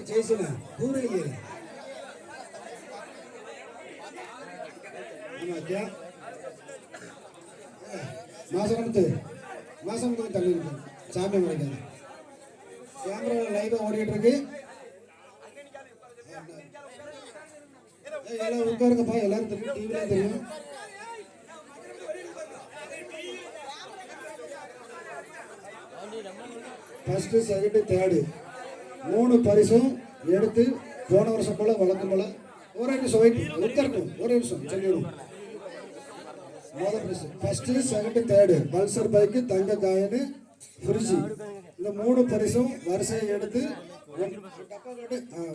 ஜெயிச்சுனா பூரையே மாசம் தள்ளி இருக்கு சாமி கிடைக்காது. கேமரா லைவா ஓடிட்டு இருக்கு. எல்லாம் உட்காருங்கப்பா, எல்லாரும் தெரியும், டிவிலே தெரியும். ஃபர்ஸ்ட் செகண்ட் தேர்டு 3 பரிசும் எடுத்து போன வருஷம் போல வழக்கம் போல ஒரே நிமிஷம் வெயிட் உட்காரட்டும், ஒரே நிமிஷம் சொல்லிடுவோம். முதல் பரிசு first second third Pulsar bike, தங்க காயின், ஃப்ரிட்ஜ். இந்த 3 பரிசும் வரிசையை எடுத்து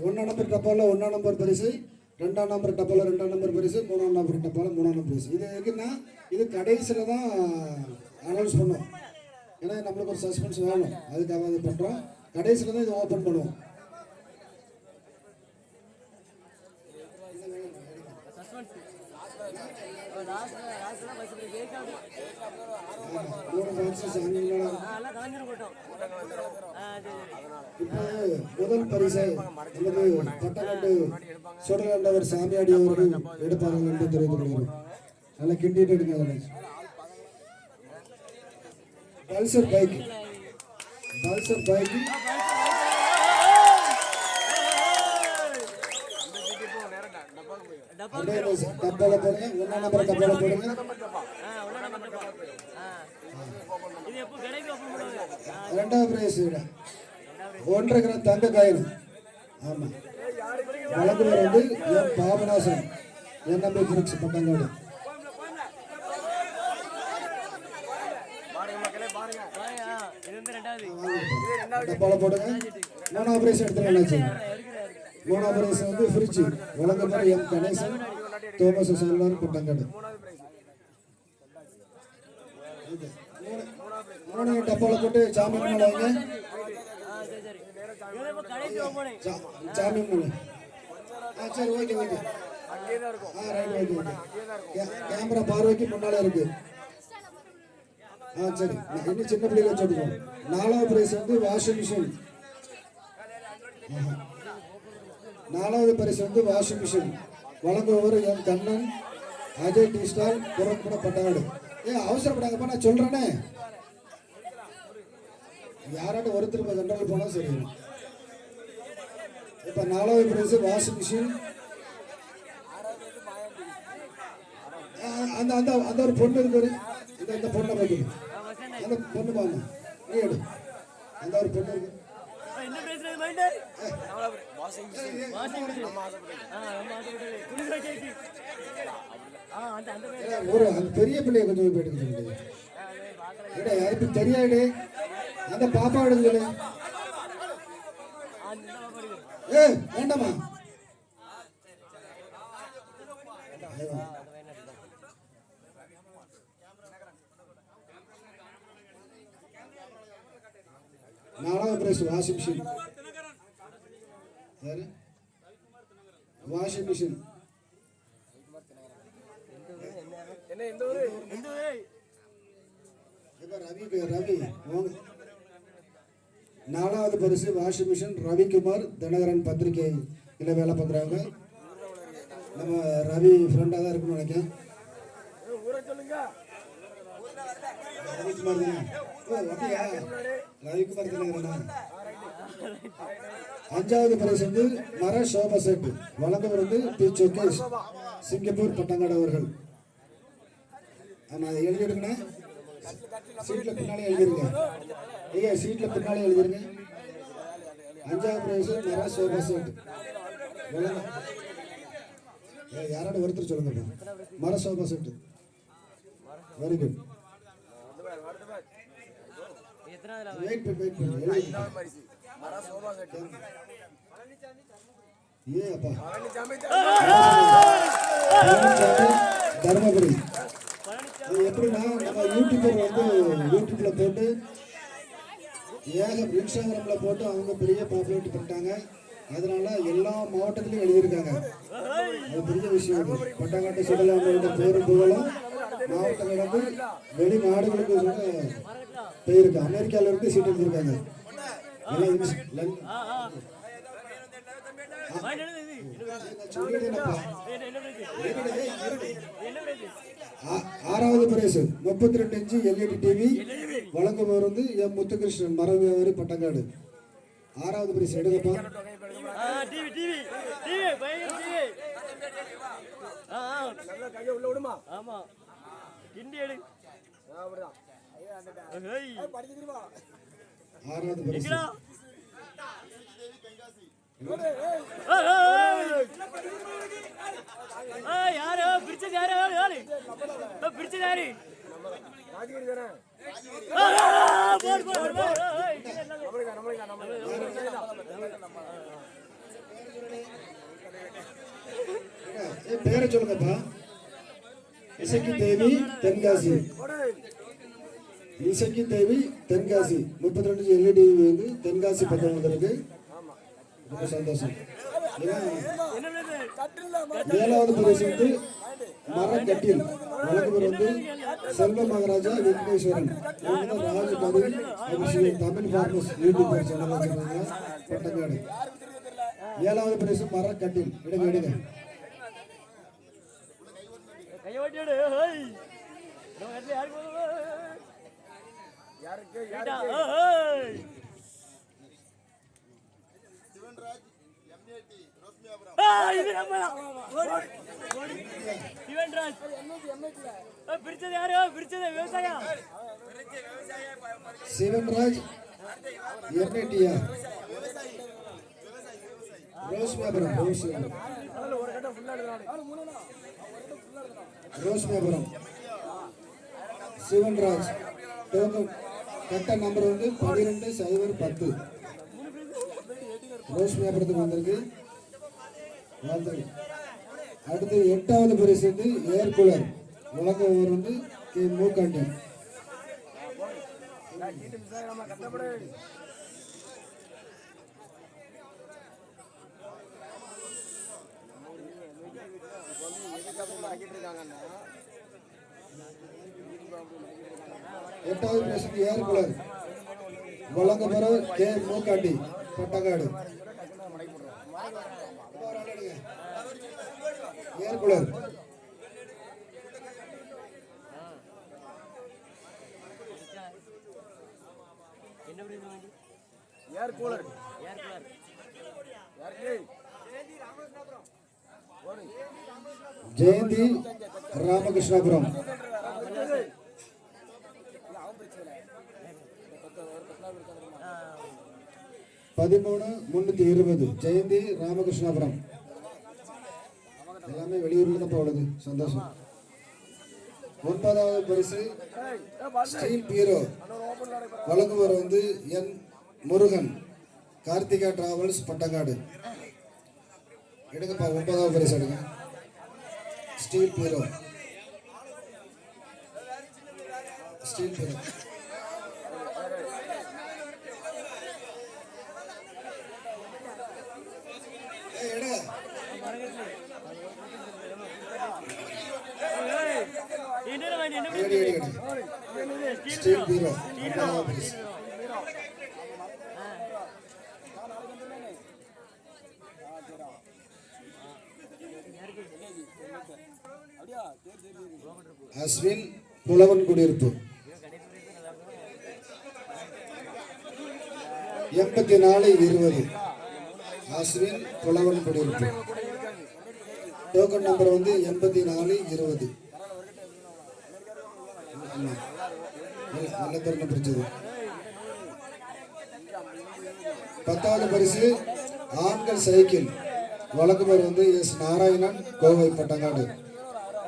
1 நம்பர் டப்பாவில் 1 நம்பர் பரிசு, 2ஆம் நம்பர் டப்பாவில் 2ஆம் நம்பர் பரிசு, 3ஆம் நம்பர் டப்பாவில் 3ஆம் நம்பர் பரிசு. இது எதுக்குன்னா இது கடைசியில் தான் அனௌன்ஸ் பண்ணோம். ஏன்னா நம்மளுக்கு ஒரு சஸ்பென்ஸ் வேணும், அதுக்காக இது பண்ணுறோம். கடைசியில் தான் இது ஓப்பன் பண்ணுவோம். இப்போ முதல் பரிசை நமது பட்டநாட்டு சுடலாண்டவர் சாமியாடி அவர்கள் எடுப்பார்கள் என்று தெரிவித்துக் கொள்கிறோம். நல்லா கிண்டிட்டு எடுங்க. பல்சர் பைக் டப்பால போடுங்க. 1ஆம் நம்பர் டப்பால போடுங்க. 2ஆவது பிரைஸ் 1.5 கிராம் தங்க காயின். ஆமா, வழங்குவர் வந்து எம் பாபநாசன், என் நம்பி பிரிக்ஸ் பட்டங்காடு. டப்பால போடுங்க. 3ஆவது பிரைஸ் எடுத்துக்கலாம். 3ஆவது பிரைஸ் வந்து ஃப்ரிட்ஜ், வழங்குவர் எம் கணேசன், தோமஸ் செல்வார் பட்டங்காடு. 3 டப்பால போட்டு சாமி மேல வைங்க. சாமி மேல சரி, okay okay. Right okay. Camera பார்வைக்கு முன்னால இருக்கு. சரி, இன்னும் சின்ன பிள்ளைங்க வச்சுருக்கோம். 4ஆவது பிரைஸ் வந்து வாஷிங் மிஷின். 4ஆவது பரிசு வந்து வாஷிங் மிஷின், வழங்குபவர் என் கண்ணன், அஜய் டி ஸ்டால், புறப்பட பட்டநாடு. அவசரப்படாங்கப்பா, நான் சொல்றேனே. யாராட்டும் ஒருத்தர் கண்ட்ரோல் போனா சரி. இப்ப 4ஆவது பிரைஸ் வாஷிங் மிஷின். அந்த அந்த அந்த ஒரு பொண்ணு இருக்கு, இந்த பொண்ணை பார்த்து அந்த பொண்ணு பாங்க, நீ எடு. அந்த ஒரு பொண்ணு இருக்கு. ஒரு அந்த பெரிய பிள்ளைய கொஞ்சம் போயிட்டு சொல்லுங்க. யாருக்கு தெரியாது அந்த பாப்பா எடுங்க. வேண்டாமா? 4ஆவது prize washing machine. Washing machine Ravi. 4ஆவது பரிசு வாஷிங் மிஷின் ரவிக்குமார், தினகரன் பத்திரிகை இல்லை வேலை பார்க்குறாங்க. நம்ம ரவி ஃப்ரெண்டாக தான் இருக்குன்னு நினைக்கிறேன். ரவிக்குமார் தினகரனா. 5ஆவது பரிசு வந்து மர சோபா செட், வழங்குவர் வந்து பி சொகேஷ், சிங்கப்பூர் பட்டங்காடு அவர்கள். ஆமா, எழுதி எடுக்கணே. சீட்ல பின்னாலே எழுதிருங்க. சீட்ல பின்னாலே எழுதிருங்க. 5ஆவது பிரைஸ் மர சோபா செட். யாரோட ஒருத்தர் சொல்லுங்க. மர sofa set. Very good. Dharmapuri. எப்படின்னா நம்ம யூடியூப்ல போட்டு இன்ஸ்டாகிராம்ல போட்டு அவங்க பெரிய பாப்புலேட் பண்ணிட்டாங்க. அதனால எல்லா மாவட்டத்திலையும் எழுதியிருக்காங்க. அது பெரிய விஷயம். பட்டங்காட்டு சுடலாண்டோட பேரும் புகழும் மாவட்டங்கள் வந்து வெளிநாடுகளுக்கு போயிருக்கு. அமெரிக்கால இருந்து சீட் எடுத்திருக்காங்க. சொல்லிடுனப்பா. ஆறாவது பரிசு 32 இன்ச்சு LED டிவி வழங்குபவர் வந்து எம் முத்துகிருஷ்ணன் மரம் வியாபாரி பட்டங்காடு. ஆறாவது பரிசு எடுங்கப்பா. ஆறாவது பரிசு யாரு பிடிச்சது யாரு பிடிச்சது யாரு பேரை சொல்லுங்கப்பா. இசக்கி தேவி தென்காசி. இசக்கி தேவி தென்காசி 32 LED வந்து தென்காசி பக்கம் வந்திருக்கு. ரொம்ப சந்தோஷம். ஏழாவது பரிசு வந்து மரக்கட்டில் வழங்குவர் வந்து செல்வ மகாராஜா வெங்கடேஸ்வரன் ராஜ் கவி தமிழ் ஃபார்மஸ் யூடியூப் சேனல் வச்சிருக்காங்க பட்டங்காடு. ஏழாவது பரிசு மரக்கட்டில். எடுங்க எடுங்க. பிடிச்சது யாரு பிடிச்சது விவசாயம் சிவன்ராஜ் எர்னேட்டியா ரோஸ் வியாபாரம். சிவன்ராஜ் டோக்கன் கட்ட நம்பர் வந்து 12-010. ரோஸ் வியாபாரத்துக்கு வந்திருக்கு. அடுத்து 8வது பரிசு வந்து ஏர் கூலர் வழங்குபவர் வந்து கே மூக்காண்டி. எட்டாவது பரிசு ஏர் கூலர் வழங்குபவர் K Mookkandi Pattangadu. Air cooler Jayanthi Ramakrishnapuram. 13-320 Jayanthi Ramakrishnapuram. எல்லாமே வெளியூர்ல தான் போடுது. சந்தோஷம். 9வது பரிசு ஸ்டீல் பீரோ வழங்குவர் வந்து என் முருகன் கார்த்திகா டிராவல்ஸ் பட்டங்காடு. எடுங்கப்பா. 9வது பரிசு எடுங்க. ஸ்டீல் பீரோ. ஸ்டீல் பீரோ. அஸ்வின் புலவன் குடியிருப்பு 84-20 அஸ்வின் புலவன் குடியிருப்பு. டோக்கன் நம்பர் வந்து 84-20. நல்ல திறனை பிடிச்சது. 10வது பரிசு ஆண்கள் சைக்கிள் வழங்குவர் வந்து எஸ் நாராயணன் கோவை பட்டங்காடு.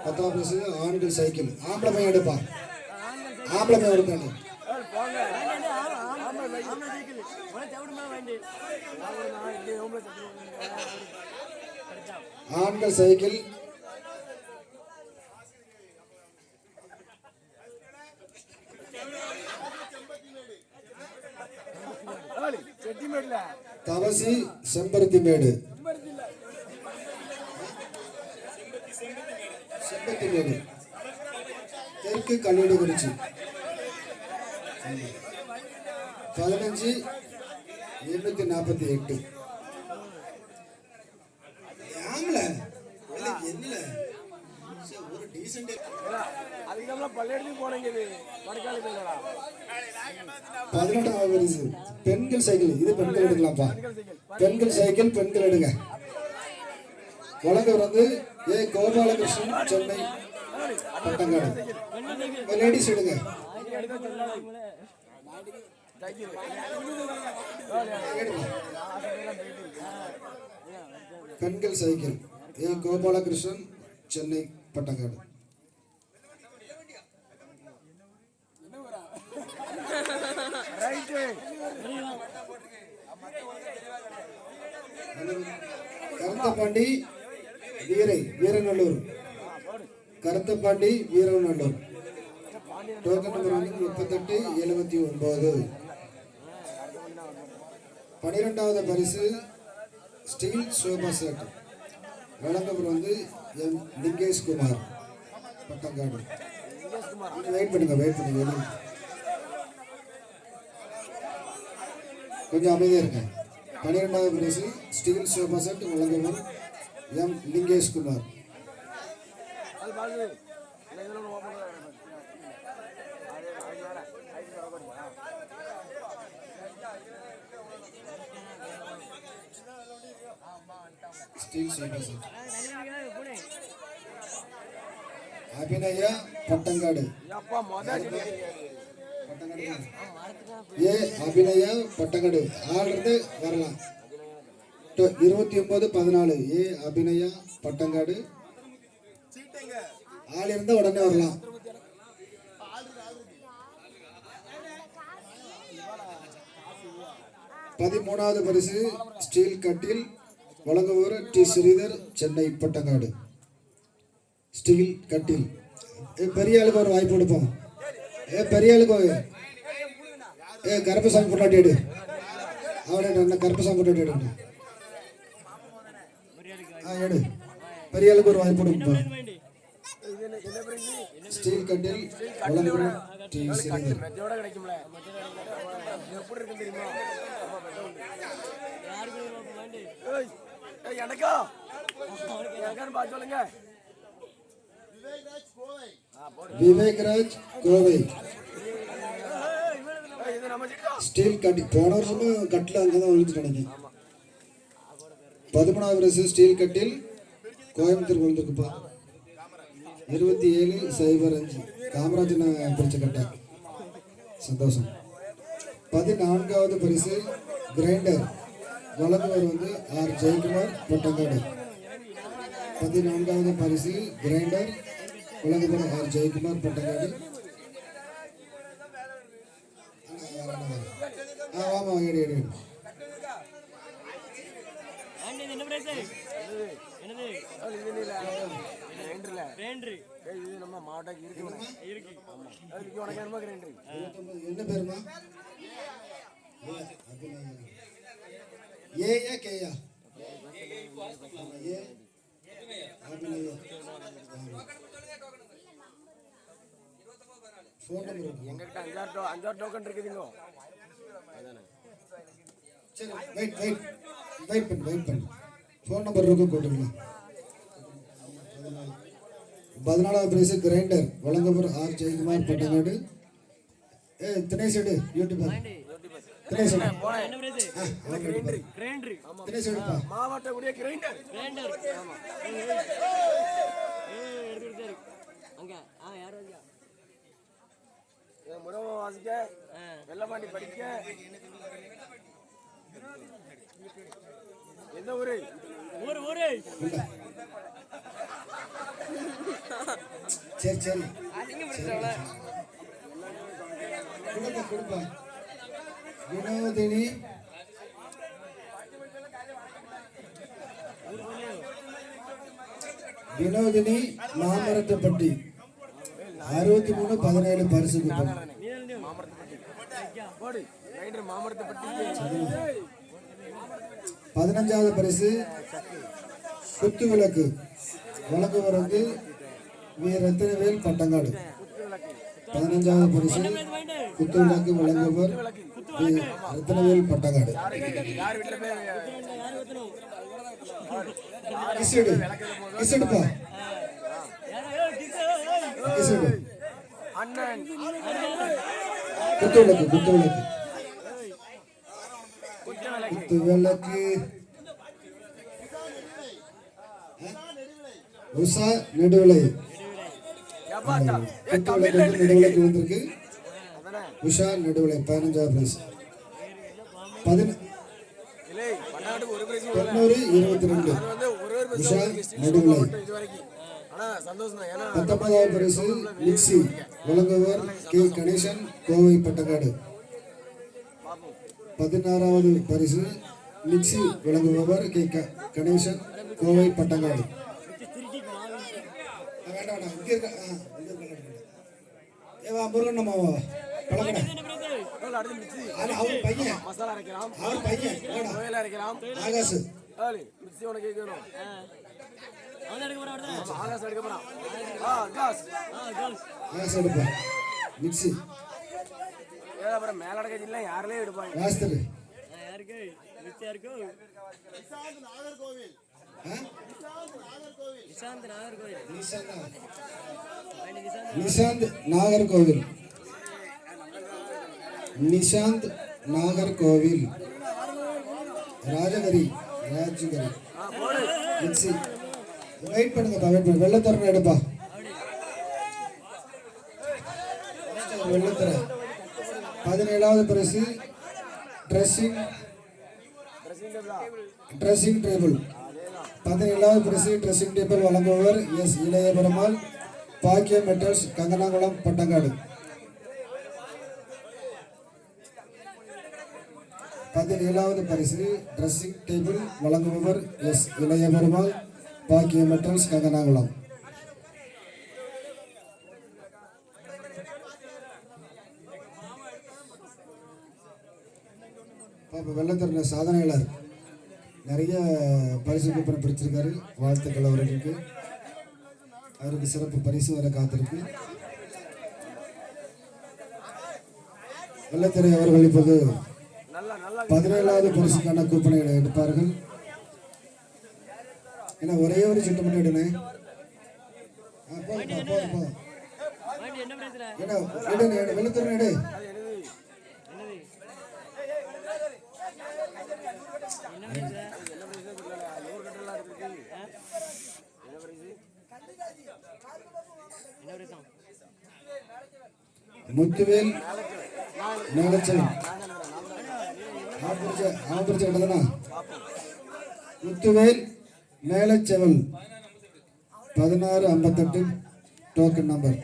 10வது பரிசு ஆண்கள் சைக்கிள். ஆம்பளை பையன் எடுப்பா. ஆம்பளை பையன் எடுப்பாங்க. ஆண்கள் சைக்கிள். தவசி செம்பருத்தி மேடு. தெற்கு கல்லூரிக்குறிச்சி 15-848. என்னல சரி, ஒரு டீசென்ட் அதுக்கெல்லாம் பள்ளியெடுத்து போனீங்க இது வடக்காலி போயிடா 18வது பரிசு பெண்கள் சைக்கிள். இது பெண்கள் எடுக்கலாம்ப்பா. பெண்கள் சைக்கிள் பெண்கள் எடுங்க. வழங்கவர் வந்து ஏ கோபாலகிருஷ்ணன், சென்னை பட்டங்காடு. லேடிஸ் எடுங்க. பெண்கள் cycle A Gopalakrishnan, Chennai Pattangadu. Karuthapandi Veeranallur. Karuthapandi Veeranallur. Token number 3879. 12வது பரிசு ஸ்டீல் சோபா செட். வழங்கவர் வந்து எம் லிங்கேஷ் குமார் பட்டங்காடு. வெயிட் பண்ணுங்க. கொஞ்சம் அமைதியா இருங்க. 12வது பரிசு ஸ்டீல் சோபா செட். வழங்கவர் M Lingesh Kumar. Steel sofa set. Abhinaya Pattangadu. A Abhinaya Pattangadu. ஆள்றது வரலாம். 2914 ஏ அபிநயா பட்டங்காடு. ஆள் இருந்தா உடனே வரலாம். பதிமூணாவது பரிசு ஸ்டீல் கட்டில். வழங்குவோர் டி ஸ்ரீதர், சென்னை பட்டங்காடு. ஸ்டீல் கட்டில். பெரிய ஆளுக்கு ஒரு வாய்ப்பு கொடுப்போம். பெரிய ஆளுக்கு கருப்பசாமி பொட்டாட்டி எடு. அவனே கருப்பசாமி பொட்டாட்டி எடு. எடு. பெரிய ஆளுக்கு ஒரு வாய்ப்பு கொடுப்போம். ஸ்டீல் கட்டில். வழங்குவோர் டி ஸ்ரீதர். எனக்கா சொல்லுங்க. விவேக்ராஜ் கோவை. ஸ்டீல் கட்டி. போன வருஷமும் கட்டில் அங்கதான் விழுந்துட்டு நினைக்கிறேன். 13வது பரிசு ஸ்டீல் கட்டில். கோயம்புத்தூர் விழுந்திருக்குப்பா. 2705 காமராஜன் பிரிச்ச கட்டை. சந்தோஷம். 14வது பரிசு கிரைண்டர். வழங்குவர் வந்து ஆர் ஜெயக்குமார் பட்டங்காடு. 14வது பரிசு கிரைண்டர். வழங்குவர் ஆர் ஜெயக்குமார் பட்டங்காடு. ஆமா எடு. என்ன பேருமா? ஏயா கேயா? எங்ககிட்ட 5 டோக்கன் இருக்குதுங்க. சரி, வெயிட் பண்ணு. ஃபோன் நம்பர் இருக்கும், போட்டுக்கலாம். 14வது பிரைஸ் கிரைண்டர். வழங்கவர் ஆர் ஜெயக்குமார் பட்டங்காடு. தினேஷ் எடு. யூடியூபர் தினேஷ் எடு. தினேஷ் எடுப்பா. மாவட்ட கூடிய கிரைண்டர். முடவ வாசிக்க, வெள்ளமாண்டி படிக்க. எந்த ஊரு? சரி கொடுப்பா. வினோதினி மாமரத்தப்பட்டி. 6317 பரிசு கூட்டம். 15வது பரிசு குத்து விளக்கு. வழங்குவர் வந்து வி ரத்தினவேல் பட்டங்காடு. 15வது பரிசு குத்து விளக்கு. வழங்குவர் வி ரத்தினவேல் பட்டங்காடு. கிஸ் எடுப்பா. குத்து விளக்கு குத்து விளக்கு குத்து விளக்கு குத்து விளக்கு உஷா நெடுவிளை எப்பா குத்து விளக்கு வந்து நெடுவிளக்கு வந்திருக்கு. அதானே உஷா நெடுவிளை 15வது பிரைஸ். 90 இல்லை பன்னாட்டுக்கு ஒரு பிரைஸ் 22 அது வந்து ஒரு ஒரு உஷா பிரைஸ் நெடுவிளை. இது வரைக்கும் ஆனா சந்தோஷம் தான் ஏன்னா 19வது பரிசு மிக்சி வழங்குவர் கே கணேசன் கோவை பட்டக்காடு. 16வது பரிசு மிக்சி வழங்குபவர் கே கணேசன் கோவை பட்டங்காடு. வேண்டாம் வேண்டாம் இங்கே இருக்க ஏவா முருகன் அம்மாவா பழக்கடை அடுத்து மிக்சி அவர் பையன் மசாலா அரைக்கலாம் அவர் பையன் வேடா கோயில் அரைக்கலாம் ஆகாசு ஏழு மிக்சி உனக்கு கேட்கணும் அவன் எடுக்க போறான் ஆகாஷ் எடுக்க போறான் காஸ் ஆகாசு எடுப்பா மிக்சி ஏதா அப்புறம் மேல அடக்க இல்லை யாரிலே எடுப்பாங்க ராஸ்தர் யாருக்கு மிஸ் யாருக்கு நிசாந்த் நாகர்கோவில் நிசாந்த் நாகர்கோவில் நிசாந்த் நாகர்கோவில் ராஜகரி மிக்சி வெயிட் பண்ணுங்கப்பா வெயிட் பண்ணு வெள்ளத்தர எடுப்பா வெள்ளத்தர 17வது பரிசு ட்ரெஸ்ஸிங் டேபிள் 17வது பரிசு ட்ரெஸ்ஸிங் டேபிள் வழங்குபவர் எஸ் இளைய பெருமாள் பாக்கிய மெட்டல்ஸ் கங்கனாகுளம் பட்டங்காடு. 17வது பரிசு ட்ரெஸ்ஸிங் டேபிள் வழங்குபவர் எஸ் இளைய பெருமாள் பாக்கிய மெட்டல்ஸ் கங்கனாகுளம். பாப்பா வெள்ளத்தர சாதனையாளர் நிறைய பரிசு கூப்பனை பிடிச்சிருக்காரு. வாழ்த்துக்கள் அவர்களுக்கு. அவருக்கு சிறப்பு பரிசு வர காத்திருக்கு. வெள்ளத்திரை அவர்கள் இப்போது 17வது பரிசுக்கான கூப்பனைகளை எடுப்பார்கள். ஏன்னா ஒரே ஒரு சுட்டு மட்டும் எடுனே. போதும் என்ன பிரச்சனை ஏன்னா எடு வெள்ளத்திரை எடு. Muthuvel Melachal Muthuvel Melacheval 1658 token number.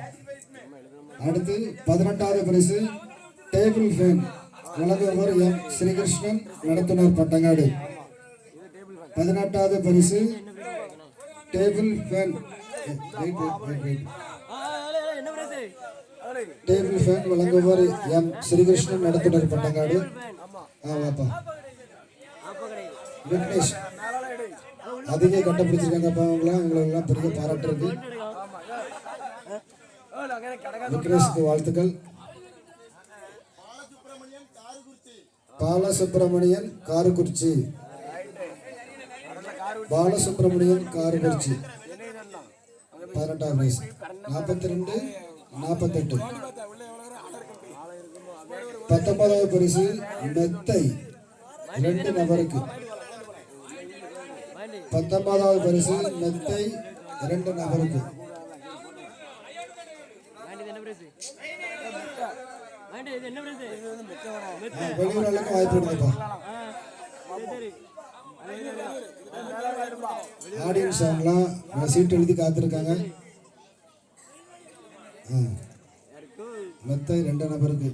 அடுத்து 18வது பரிசு டேபிள் ஃபேன் வழங்குபவர் எம் ஸ்ரீகிருஷ்ணன் நடத்துனர் பட்டங்காடு. 18வது பரிசு டேபிள் ஃபேன் என்ன பிரச்சனை டேபிள் ஃபேன் வழங்குபவர் எம் ஸ்ரீகிருஷ்ணன் நடத்துனர் பட்டங்காடு. ஆமாப்பா விக்னேஷ் அதிக கண்டுபிடிச்சிருக்காங்கப்பா. இவங்களெல்லாம் பெரிய பாராட்டு இருக்கு. விக்னேஷ்க்கு வாழ்த்துக்கள். பாலசுப்ரமணியன் காரக்குறிச்சி பாலசுப்ரமணியன் காரக்குறிச்சி 18வது வயசு 42 48. 19வது பரிசு மெத்தை 2 நபருக்கு. 19வது பரிசு மெத்தை 2 நபருக்கு. வெளியூர் அளவுக்கு வாய்ப்பு இருக்குப்பா. ஆடியன்ஸ் அவங்களாம் சீட் எழுதி காத்திருக்காங்க. மெத்தை 2 நபருக்கு.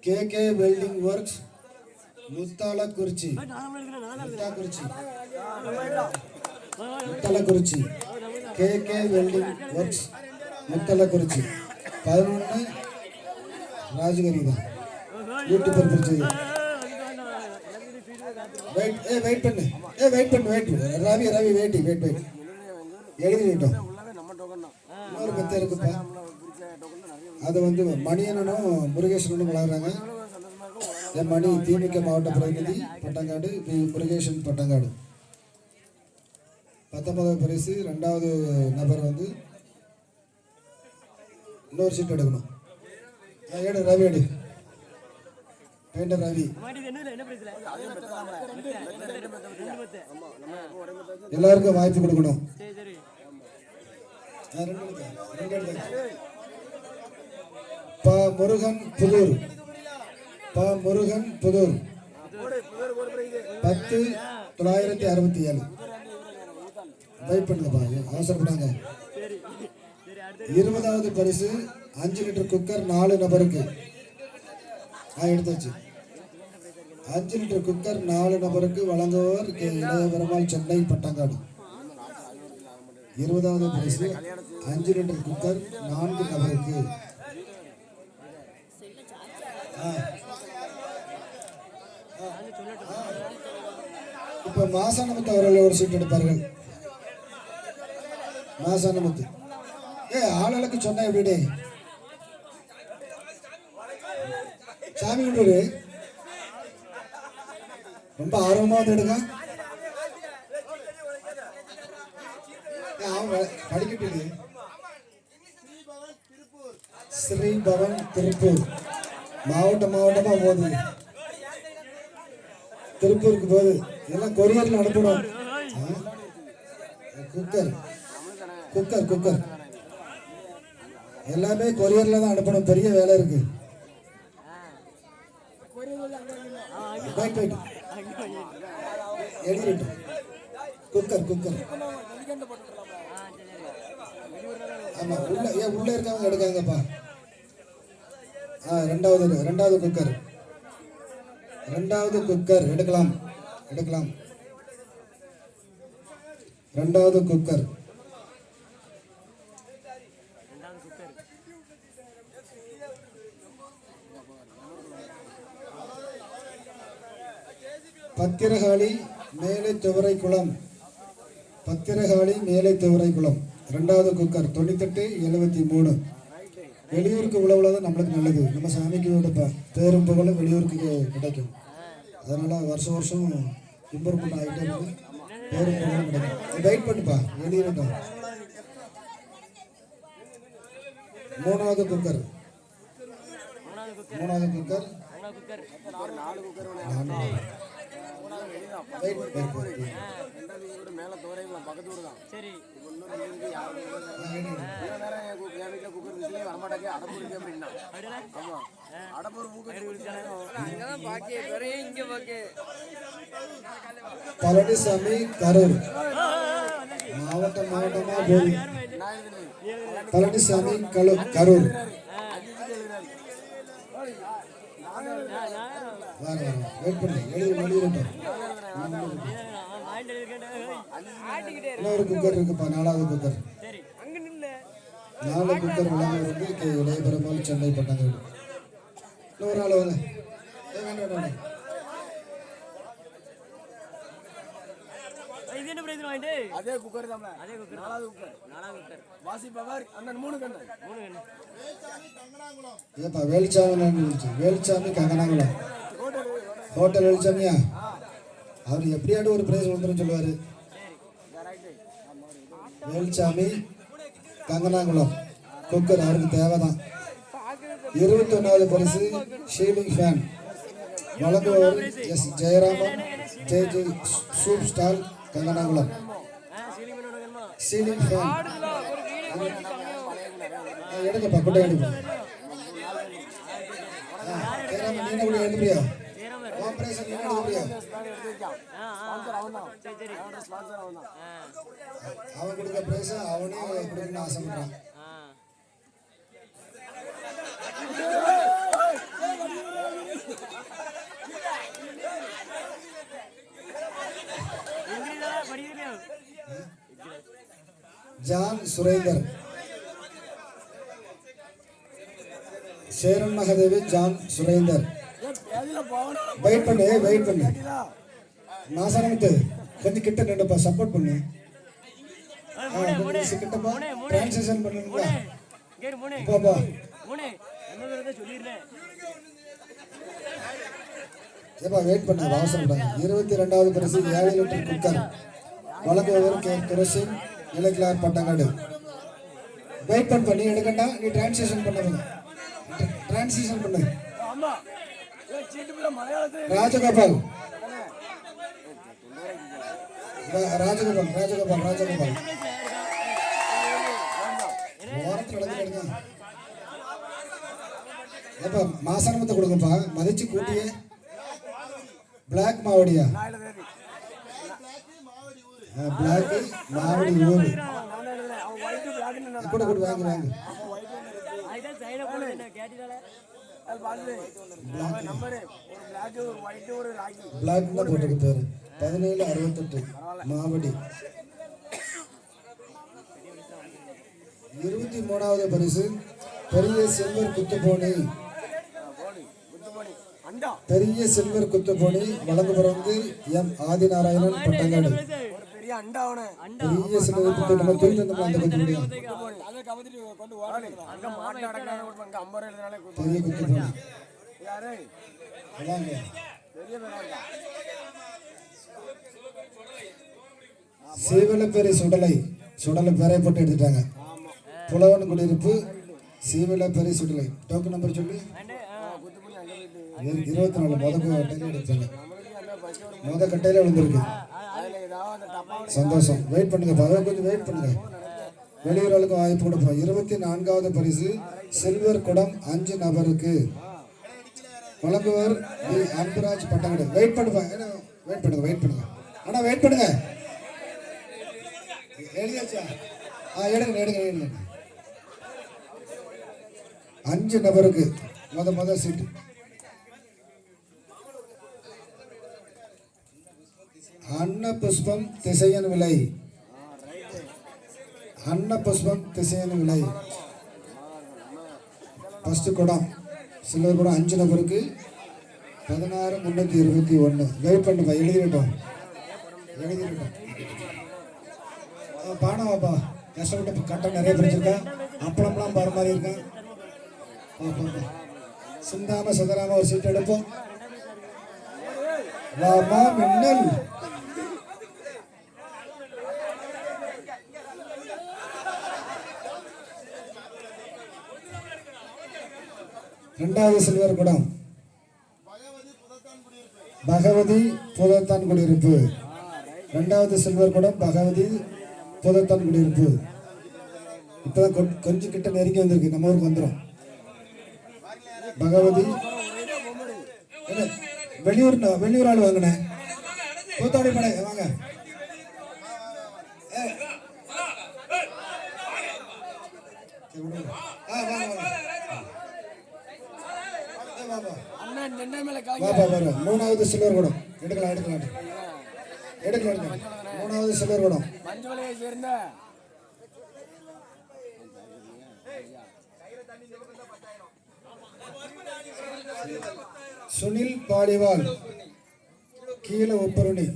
KK welding works Muthalakurichi Muthalakurichi KK welding works Muthalakurichi 11 Rajagiri தான் யூடியூபர் பிரிச்சது. வெயிட் பண்ணு ரவி வெயிட் எழுதி விட்டோம். இன்னொரு மெத்தை இருக்குப்பா. அது வந்து மணியனும் முருகேசனும் விளையாடுறாங்க. என் மணி திமுக மாவட்ட பிரதிநிதி பட்டங்காடு முருகேசன் பட்டங்காடு. 19வது பரிசு 2வது நபர் வந்து இன்னொரு சீட் எடுக்கணும். எடு ரவி, எடு பெயிண்டர் ரவி. மாட்டி இது என்ன பிரைஸ்ல? ரெண்டு பத்து. எல்லாருக்கும் வாய்ப்பு கொடுக்கணும். சரி சரி. ரெண்டு எடுக்க. ப முருகன் புதூர். ப முருகன் புதூர் 10,967. வெயிட் பண்ணுங்கப்பா, அவசரப்படாங்க. சரி சரி. அடுத்து 20வது பரிசு 5 லிட்டர் குக்கர் 4 நபருக்கு. எடுத்தாச்சு. 5 லிட்டர் குக்கர் 4 நபருக்கு வழங்குபவர் கே. இளைய பெருமாள், சென்னை பட்டாங்காடு. 20வது பரிசு 5 லிட்டர் குக்கர் 4 நபருக்கு. இப்ப மாசானமுத்து அவர்கள் ஒரு சீட் எடுப்பார்கள். மாசானமுத்து ஆளுக்கு சொன்ன எப்படி சாமி கும்பிடு. ரொம்ப ஆர்வமா வந்து எடுங்க. அவன் படிக்கட்டு. ஸ்ரீபவன் திருப்பூர் மாவட்டமா போகுது. திருப்பூருக்கு போகுது. எல்லாம் கொரியர்ல அனுப்பணும். குக்கர் குக்கர் குக்கர் எல்லாமே கொரியர்ல தான் அனுப்பணும். பெரிய வேலை இருக்கு. குக்கர் குக்கர் ஆமா, உள்ள இருக்கவங்க எடுக்காங்கப்பா. ரெண்டாவது குக்கர் எடுக்கலாம். ரெண்டாவது குக்கர் பத்திரகாளி மேலை துவரைக்குளம். ரெண்டாவது குக்கர் 9873. வெளியூருக்கு உழவுலதான் நம்மளுக்கு நல்லது. நம்ம சாமிக்கு விடப்பா பேரும் புகழும் வெளியூருக்கு கிடைக்கும். அதனால வருஷம் இம்ப்ரூவ்மெண்ட் ஆகிட்டே இருக்கு. பேரும் புகழும் கிடைக்கும். வெயிட் பண்ணுப்பா, வெளியிடட்டும். 3வது குக்கர். பழனிசாமி கரூர் மாவட்டமா போகுது. பழனிசாமி கரூர். வெயிட் பண்ணு, வெளியிடட்டும். இன்னொரு குக்கர் இருக்குப்பா, 4வது குக்கர். 4 குக்கர் விளங்குறது கே. இளைய பெருமாள், சென்னை பட்டாங்காடு. இன்னொரு ஆள் வாங்க. வேண்டாம். அதே குக்கர் தான். 4வது குக்கர் வாசிப்பவர் அண்ணன் 3 கண்ணு. ஏப்பா வேலுச்சாமி கங்கனாங்குளம் ஹோட்டல் வேலுச்சாமியா? அவர் எப்படியாவது ஒரு பிரைஸ் வந்துடும் சொல்லுவாரு. வேலுச்சாமி கங்கனாங்குளம் குக்கர் அவருக்கு தேவைதான். 21வது பரிசு ஷீலிங் ஃபேன் வழங்குபவர் S. Jayaraman, J soup stall, Kanganankulam. Ceiling fan எடுங்கப்பா, கொட்டை எடுப்பா. நீங்க கூட எடுப்பியா? ஆபரேஷன் நீங்க எடுப்பியா? அவன் கொடுக்க பிரைஸ் அவனே கொடுக்கணும்னு ஆசைப்படுறான். John Surender, Cheran Mahadevi, John Surender. Wait பண்ணு. மாசானமுத்து கொஞ்சம் கிட்ட நின்றுப்பா, சப்போர்ட் பண்ணு. கிட்டப்பா, டிரான்சாக்ஷன் பண்ணுங்களா? பாப்பா ஏப்பா வெயிட் பண்ண அவசரம். 22வது பரிசு 7 லிட்டர் குக்கர் வழங்குபவர் கே. துரசிங், இலக்கிலார் பட்டங்காடு. வெயிட் பண்ண நீ எடுக்கண்டா நீ டிரான்ஸ்லேஷன் பண்ணுங்க டிரான்ஸ்லேஷன் பண்ணு ஆமா சீட்டுக்குள்ள மலையாளத்துல ராஜகோபால் ராஜகோபால் ராஜகோபால் ராஜகோபால் ஓரத்தில் எடுத்து எடுங்க ஏப்பா மாசானமத்தை கொடுங்கப்பா மதிச்சு கூட்டியே பிளாக் மாவடியா பிளாக் மாவடி ஊர் அவன் ஒயிட் பிளாக் கூட கூட வாங்க வாங்க அதுதான் சைட போல என்ன கேட்டிட்டால அது பாத்து நம்பர் ஒரு பிளாக் ஒரு ஒயிட் ஒரு ராக்கி பிளாக் தான் போட்டுருக்கு பேரு 1768 மாவடி 23வது பரிசு பெரிய சில்வர் குத்துப்போனி அண்டா பெரிய சில்வர் குத்துப்போனி வழங்குபவர் எம் ஆதிநாராயணன் பட்டங்காடு ஒரு பெரிய அண்டாவனே பெரிய சில்வர் குத்து நம்ம தூக்கி தந்தோம் அந்த குத்து முடியும் அதை கவத்திட்டு கொண்டு ஓடி அங்க மாட்ட அடங்கறானே அங்க 50 எழுதனாலே பெரிய குத்துப்போனி யாரே அதாங்க பெரிய பேரா இருக்கா சீவலப்பேரி சுடலை பேரை போட்டு எடுத்துட்டாங்க புலவன் குடியிருப்பு சீவலப்பேரி சுடலை டோக்கன் நம்பர் சொல்லி 24 கட்டையில எடுத்தாங்க கட்டையில விழுந்திருக்கு சந்தோஷம் வெயிட் பண்ணுங்க கொஞ்சம் வெயிட் பண்ணுங்க வெளியூர்களுக்கும் வாய்ப்பு கொடுப்போம் 24வது பரிசு சில்வர் குடம் 5 நபருக்கு வழங்குவர் டி. அன்பராஜ் பட்டங்கடு வெயிட் பண்ணுங்க ஆனா வெயிட் பண்ணுங்க எழுதியாச்சா எடுங்க 5 நபருக்கு முத சீட்டு அன்ன புஷ்பம் திசையன் விலை ஃபர்ஸ்ட் குடம் சில்வர் குடம் 5 நபருக்கு 16321 வெயிட் பண்ணுப்பா எழுதிட்டோம் பானவாப்பா கஷ்டப்பட்டு கட்டம் நிறைய பிடிச்சிருக்கேன் அப்பளம்லாம் பாரு மாதிரி இருக்கேன் சிந்தாம சிதறாம ஒரு சீட் எடுப்போம் வாமா மின்னல் இரண்டாவது சில்வர் குடம் பகவதி புதத்தான் குடியிருப்பு இரண்டாவது சில்வர் குடம் பகவதி புதத்தான் குடியிருப்பு இப்பதான் கொஞ்சம் கிட்ட நெருங்கி வந்திருக்கு நம்ம ஊருக்கு வந்துடும் பகவதி வெளியூர் ஆள் வாங்கினேன் கூத்தாடி படை வாங்க மூணாவது சில்வர் குடம் எடுக்கலாம் மூணாவது சில்வர் குடம் சுனில் பாலிவால் கீழே ஒப்பருணி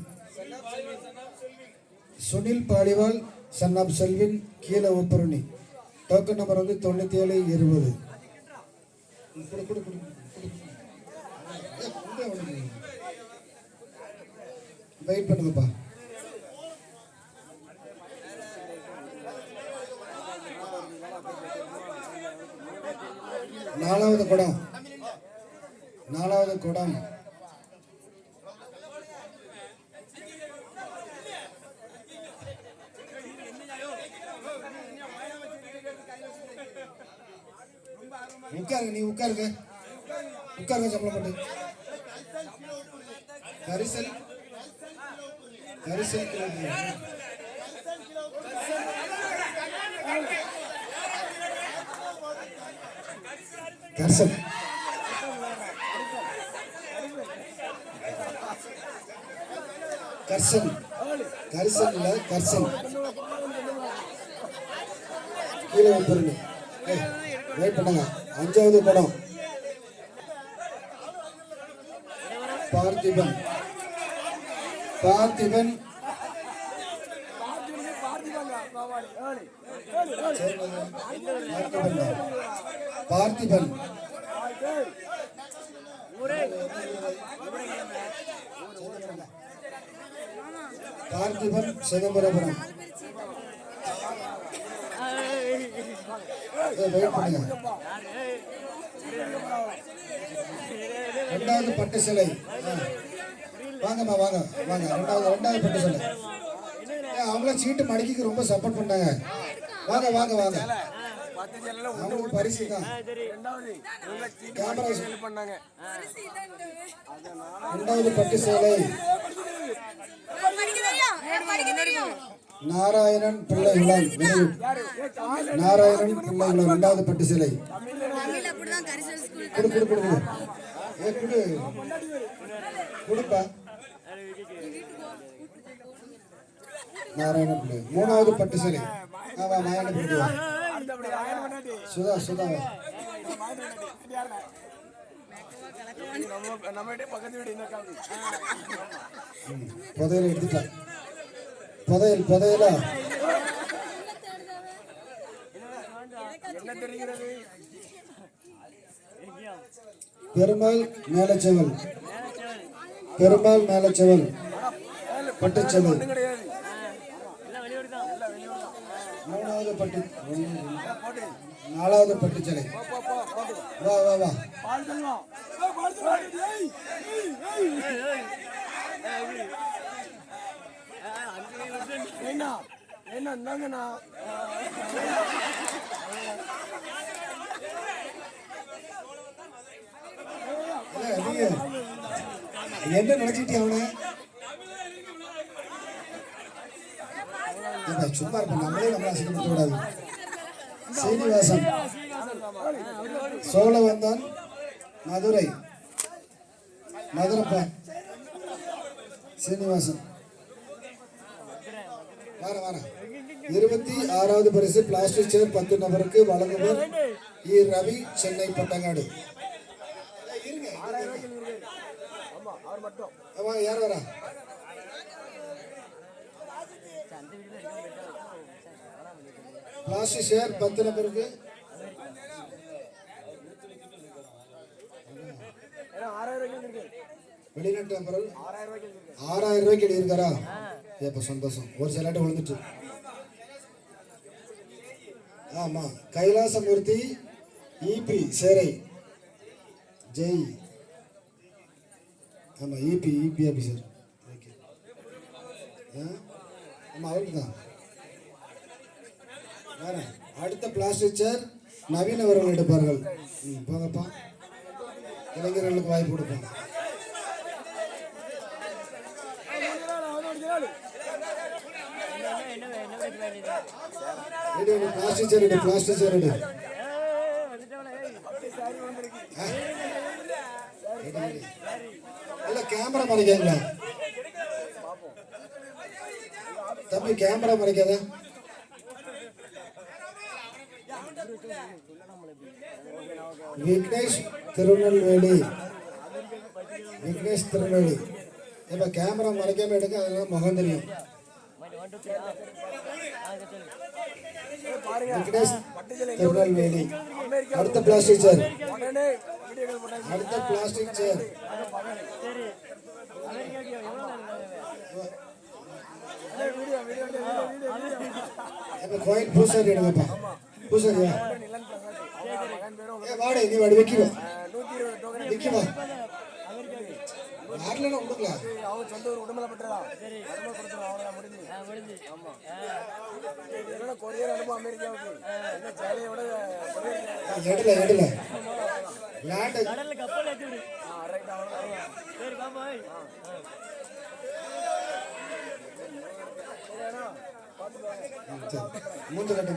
சுனில் பாலிவால் சன் ஆப் செல்வின் கீழே ஒப்பருணி டோக்கன் நம்பர் 9720 வெயிட் பண்ணுங்கப்பா நாலாவது குடம் உட்காருங்க சம்பளம் போட்டு கரிசல் கரிசல் கீழே பொருள் வெயிட் பண்ணுங்க. அஞ்சாவது படம் பார்த்திபன். பார்த்திபன் பார்த்திபன் பார்த்திபன் சிதம்பரபுரம். வெயிட் பண்ணுங்க. ரெண்டாவது பட்டு சிலை. வாங்கம்மா வாங்க வாங்க. ரெண்டாவது பட்டு சிலை. அவங்களும் சீட்டு மடக்கிக்கு ரொம்ப சப்போர்ட் பண்ணாங்க. வாங்க வாங்க வாங்க. அவங்களுக்கு பரிசு தான். கேமரா பண்ணாங்க. ரெண்டாவது பட்டு சேலை நாராயணன் பிள்ளை உலகம். நாராயணன் பிள்ளை உலகம். ரெண்டாவது பட்டு சேலை. குடு குடு குடு குடு. குடு குடுப்பா. நாராயணன் பிள்ளை. மூணாவது பட்டு சேலை. நாராயணன் பிள்ளை. சுதா சுதா. புதையல் எடுத்துட்டா. புதையலா பெருமாள் மேலச்செவல். பெருமாள் மேலச்செவல் பட்டுச்செவல். மூணாவது பட்டு. நாலாவது பட்டுச்சலை. வா வா வா. என்ன நினைச்சிட்டு அவனை சும்மா இருப்ப. நம்மளே நம்மளை அசிங்கப்படுத்த கூடாது. சீனிவாசன் சோழவந்தான் மதுரை. மதுரைப்பா சீனிவாசன். வர 26வது பரிசு பிளாஸ்டிக் சேர் 10 நபருக்கு வழங்குவர் இ. ரவி, சென்னை பட்டங்காடு. யார் வரா? பிளாஸ்டிக் சேர் 10 நபருக்கு. வெளிநாட்டு நம்பர் 6000 ரூபாய்க்கு எழுதியிருக்காரா? ஏப்ப சந்தோஷம். ஒரு சிலாட்ட விழுந்துட்டு. ஆமா. கைலாசமூர்த்தி இபி சேரை ஜெய். ஆமா இபி ஆபீசர். ஆமா அவருக்கு தான். வேற அடுத்த பிளாஸ்டிக் சேர் நவீன் அவர்கள் எடுப்பார்கள். போங்கப்பா. இளைஞர்களுக்கு வாய்ப்பு கொடுப்பாங்க. பிளாஸ்டிக் சேர் பிளாஸ்டிக் சேர் இல்ல கேமரா மறைக்காங்களா தம்பி? கேமரா மறைக்காத. விக்னேஷ் திருநெல்வேலி. விக்னேஷ் திருநெல்வேலி. இப்ப கேமரா மறைக்காம எடுக்க, அதனால முகம் தெரியும். விக்னேஷ் திருநெல்வேலி. அடுத்த பிளாஸ்டிக் சேர். அடுத்த பிளாஸ்டிக் சேர். கோயில் பூசாரி எடுங்கப்பா. பூசாரியா? வாடகை நீ வாடி வைக்கவா வைக்கவா யாரில் கொடுக்கல. அவங்க சொந்த ஊர் உடம்புல முடிஞ்சு. ஆமா கொரியர் அனுப்பும் அமெரிக்காவுக்கு. சேலையோட எடுல மூஞ்ச கட்டு.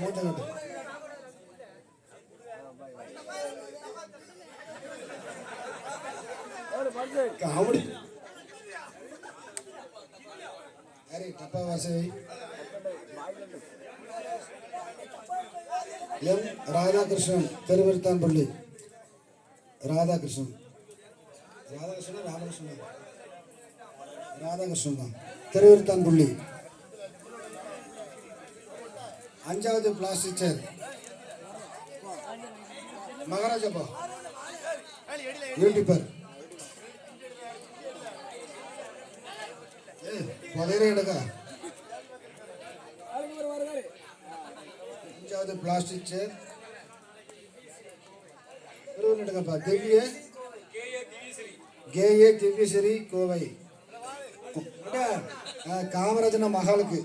காமெடி. அரே டப்பா வாசை. எம் ராதாகிருஷ்ணன் திருவிருத்தான்பள்ளி. ராதாகிருஷ்ணன் தான் திருவிருத்தான்பள்ளி. 5வது பிளாஸ்டிக் சேர் மகாராஜப்பா யூடியூபர். புதையலை எடுக்க. 5வது பிளாஸ்டிக் சேர் ஊர் எடுங்கப்பா. திவ்ய கேஏ திவ்யஸ்ரீ கோவை. காமராஜன மகாலுக்கு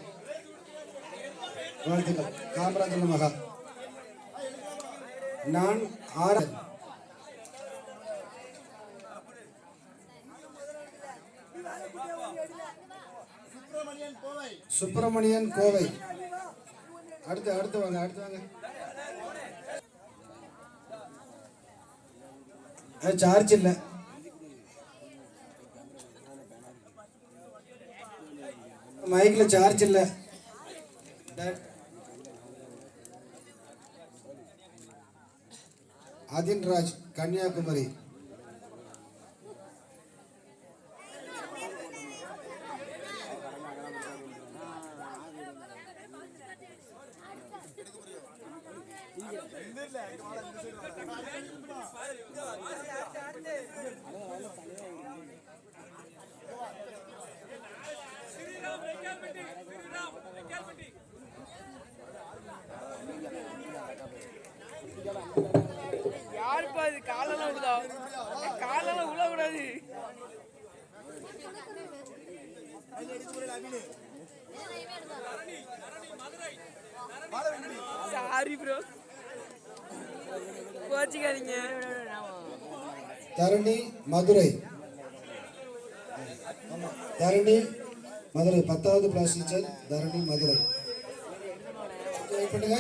வாழ்த்துக்கள். காமராஜன மகா. நான் ஆர் சுப்பிரமணியன் கோவை. அடுத்து வாங்க. சார்ஜ் இல்லை. மைக்ல சார்ஜ் இல்லை. அதின்ராஜ் கன்னியாகுமரி. யாருப்பா இது? காலெல்லாம் விடுதா? காலெல்லாம் விழக்கூடாது. சாரி ப்ரோ, கோச்சிக்காதீங்க. தரணி மதுரை. தரணி மதுரை 10வது கிளாஸ் டீச்சர். தரணி மதுரை. வெயிட் பண்ணுங்க.